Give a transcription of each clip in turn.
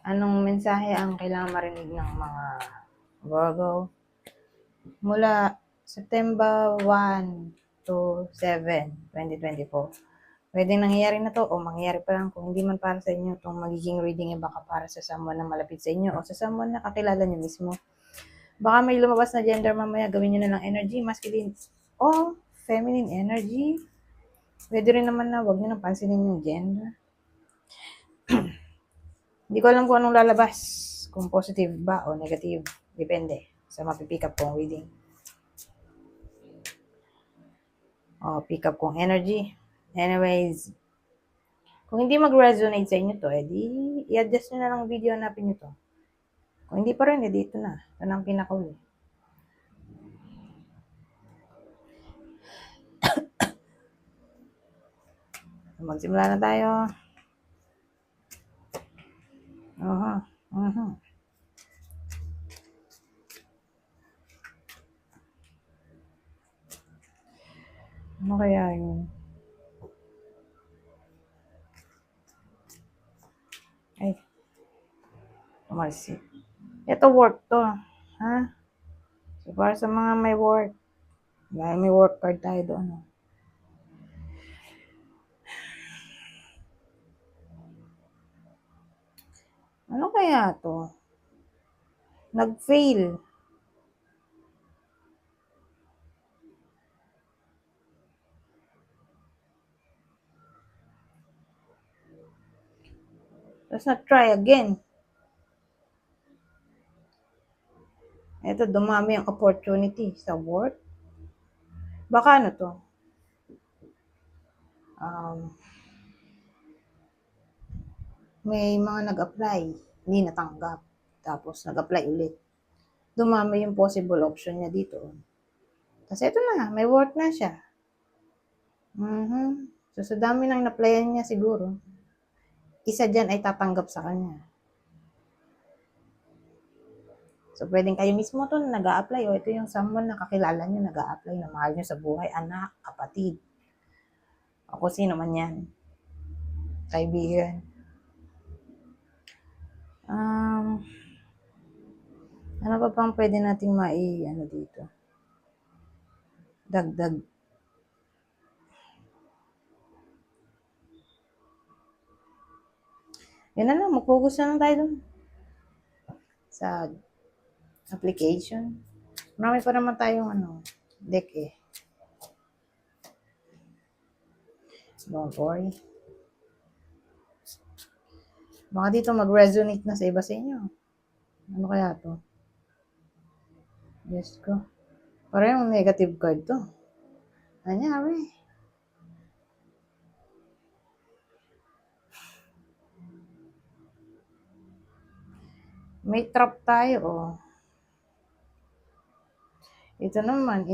Anong mensahe ang kailangan marinig ng mga Virgo mula September 1 to 7, 2024? Pwedeng nangyayari na to o mangyayari pa lang. Kung hindi man para sa inyo itong magiging reading, baka para sa someone na malapit sa inyo o sa someone na kakilala nyo mismo. Baka may lumabas na gender mamaya, gawin nyo na lang energy, masculine o feminine energy. Pwede rin naman na wag nyo nang pansinin yung gender. Hindi ko alam kung anong lalabas, kung positive ba o negative. Depende sa mapipick up kong reading. O pick up kong energy. Anyways, kung hindi mag-resonate sa inyo to, edi i-adjust nyo na lang video, hanapin nyo to. Kung hindi pa rin, edi ito na. Ito na ang pinakauli. Magsimula na tayo. Ano kaya yun? Ay. Tumalsik. Ito work to. Ha? So, para sa mga may work. Dahil may work card tayo doon. Ano kaya to? Nag-fail. Tapos na-try again. Ito, dumami ang opportunity sa work. Baka ano to? May mga nag-apply, hindi natanggap. Tapos nag-apply ulit. Dumami yung possible option niya dito. Kasi ito na, may work na siya. So, sa dami nang na-applyan niya siguro, isa dyan ay tatanggap sa kanya. So, pwedeng kayo mismo to na nag-a-apply o ito yung someone na kakilala niyo nag-a-apply na mahal niyo sa buhay, anak, kapatid. O kung sino man yan. Kaibigan. Ano pa pang pwede nating ano dito? Dagdag. Yan na lang, mag-focus na lang tayo dun. Sa application. Marami pa naman tayong deck eh. Don't worry. Baka dito mag-resonate na sa iba sa inyo. Ano kaya to? Yes ko. Parang negative card to. Anyari. May trap tayo oh. Ito naman,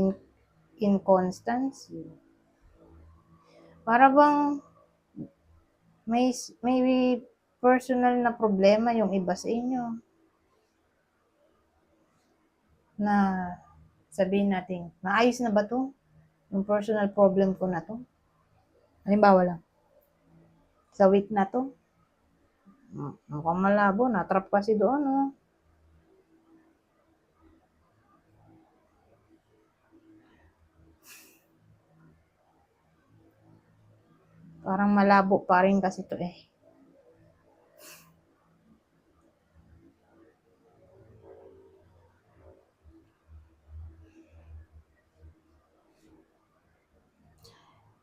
inconstancy. Para bang may personal na problema yung iba sa inyo. Na sabihin natin, maayos na ba to? Yung personal problem ko na to? Halimbawa lang, sa week na to, mukhang malabo, natrap kasi doon oh. Parang malabo pa rin kasi to eh.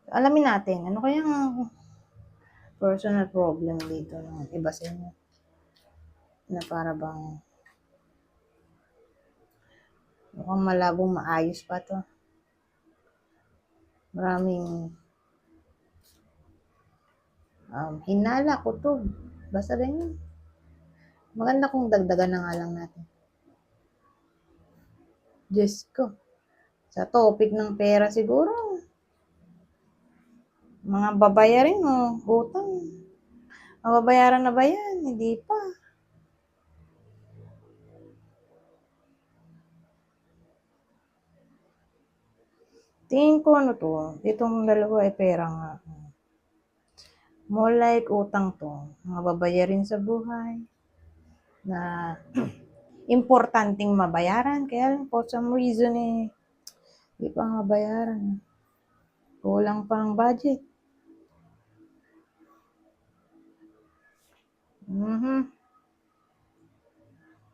Alamin natin, ano kayang personal problem dito ng iba sa inyo? Na para bang mukhang malabong maayos pa to. Maraming hinala, kutob. Basta ganyan. Maganda kung dagdagan na nga lang natin. Diyos ko. Sa topic ng pera siguro. Mga babayarin o utang. Mababayaran na ba yan? Hindi pa. Tingin ko ano to. Itong dalawa ay pera nga. More like utang to. Mga babayarin sa buhay. na importanteng mabayaran. Kaya lang for some reason hindi pa mabayaran. Kulang pa ang budget.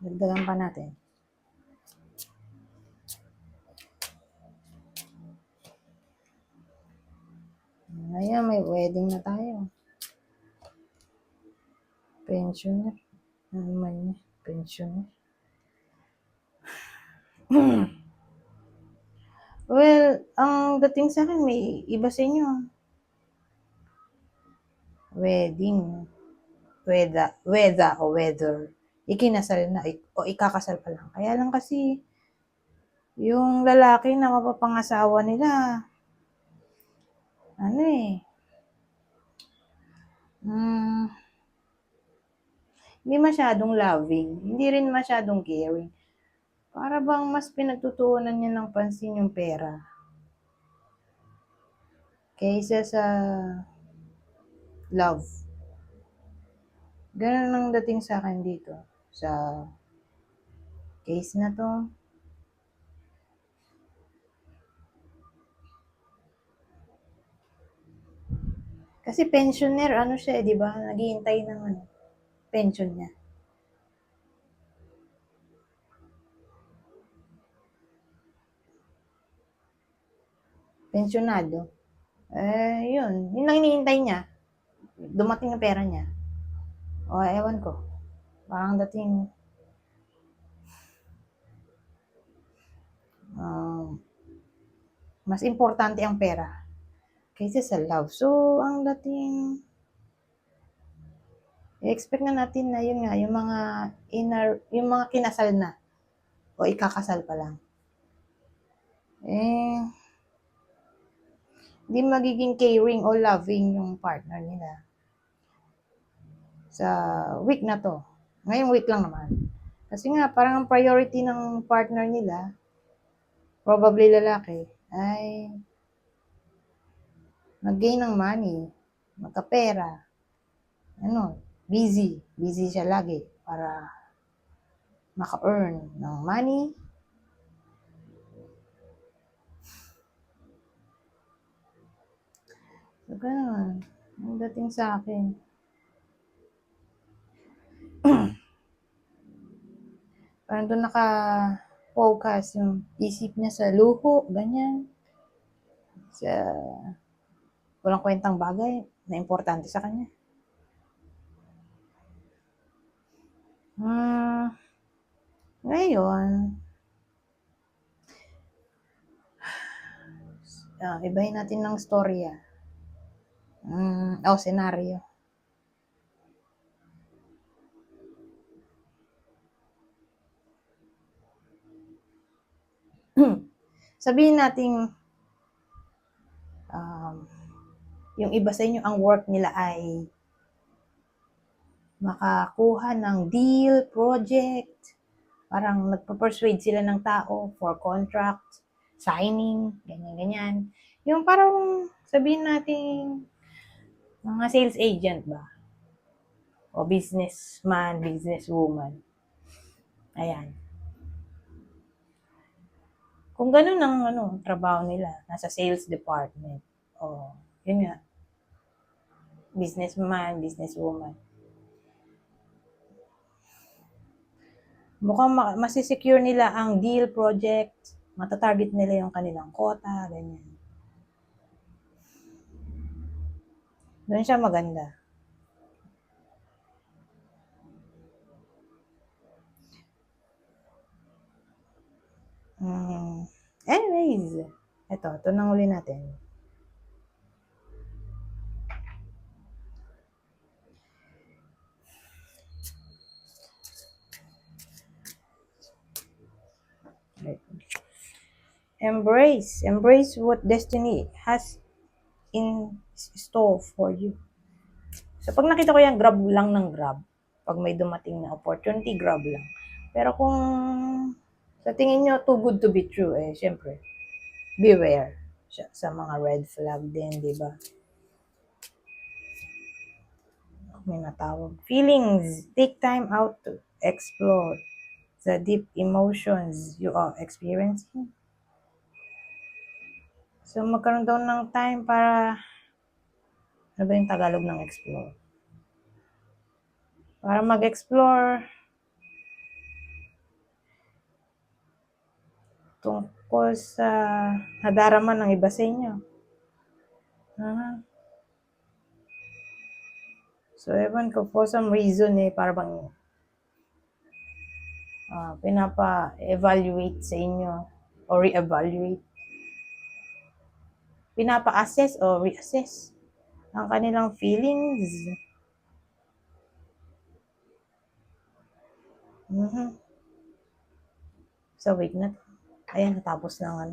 Dagdagan pa natin. Ngayon, may wedding na tayo. Pensioner. Ano naman niya? Pensioner. Well, ang dating sa akin, may iba sa inyo. Wedding. Whether. Ikinasal na o ikakasal pa lang. Kaya lang kasi, yung lalaki na mapapangasawa nila, hindi masyadong loving, hindi rin masyadong caring. Para bang mas pinagtutuunan niya ng pansin yung pera kaysa sa love. Ganun ang dating sa akin dito sa case na to. Kasi pensioner, siya, di ba? Naghihintay ng pension niya. Pensionado. Yun. Yun lang hinihintay niya. Dumating yung pera niya. O, ewan ko. Parang dating mas importante ang pera kaysa sa love. So, ang dating i-expect na natin na yun nga, yung mga kinasal na o ikakasal pa lang. Hindi magiging caring o loving yung partner nila sa week na to. Ngayong week lang naman. Kasi nga, parang ang priority ng partner nila, probably lalaki, ay mag-gain ng money, magkapera, busy siya lagi para maka-earn ng money. So, ganun. Ang dating sa akin. Parang doon naka-focus yung isip niya sa luho, ganyan. Sa walang kwentang bagay na importante sa kanya. Ngayon, ibahin natin ng storya. Senaryo. Sabihin natin, yung iba sa inyo, ang work nila ay makakuha ng deal, project, parang nagpa-persuade sila ng tao for contract, signing, ganyan-ganyan. Yung parang sabihin natin, mga sales agent ba? O businessman, businesswoman. Ayan. Kung ganun ang trabaho nila, nasa sales department. Yun nga. Businessman, businesswoman. Mukhang masisecure nila ang deal project, matatarget nila yung kanilang quota, ganyan. Doon siya maganda. Anyways, ito nang uli natin. Embrace what destiny has in store for you. So, pag nakita ko yan, grab lang ng grab. Pag may dumating na opportunity, grab lang. Pero kung sa tingin nyo, too good to be true, syempre, beware sa mga red flag din, di ba? May natawag. Feelings, take time out to explore the deep emotions you are experiencing. So, magkaroon daw ng time para, ano ba yung Tagalog ng explore? Para mag-explore tungkol sa nadarama ng iba sa inyo. So, ewan ko, for some reason parang pinapa-evaluate sa inyo or re-evaluate. Pinapa-assess o reassess ang kanilang feelings. So, wait na. Ayan, natapos na nga.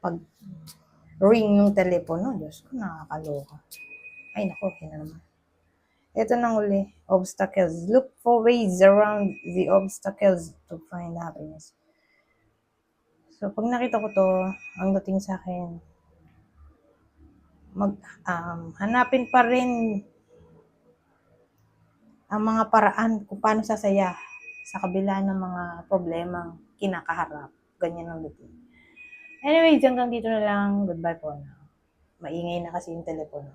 Pag ring ng telepono, Diyos ko, nakakaloka. Ay, naku, okay na naman. Ito na uli, obstacles. Look for ways around the obstacles to find happiness. So, pag nakita ko to, ang dating sa akin, hanapin pa rin ang mga paraan kung paano sasaya sa kabila ng mga problemang kinakaharap. Ganyan ang dating. Anyways, hanggang dito na lang. Goodbye po na. Maingay na kasi yung telepono.